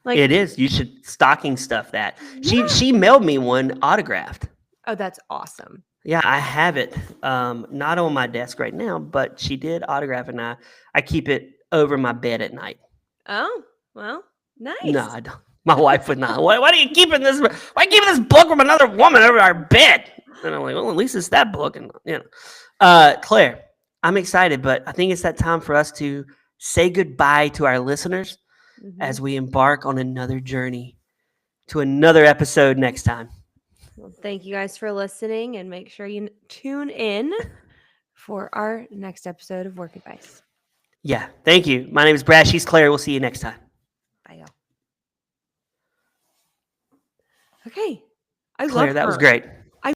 It is. You should stocking stuff that. Yeah. She mailed me one autographed. Oh, that's awesome. Yeah, I have it. Not on my desk right now, but she did autograph it, and I keep it over my bed at night. Oh, well, nice. No, I don't. My wife would not. Why are you keeping this? Why are you keeping this book from another woman over our bed? And I'm like, well, at least it's that book. And Claire, I'm excited, but I think it's that time for us to say goodbye to our listeners Mhm. as we embark on another journey to another episode next time. Well, thank you guys for listening, and make sure you tune in for our next episode of Work Advice. Yeah, thank you. My name is Brad. She's Claire. We'll see you next time. Bye, y'all. Okay. I Claire, love that was her. great.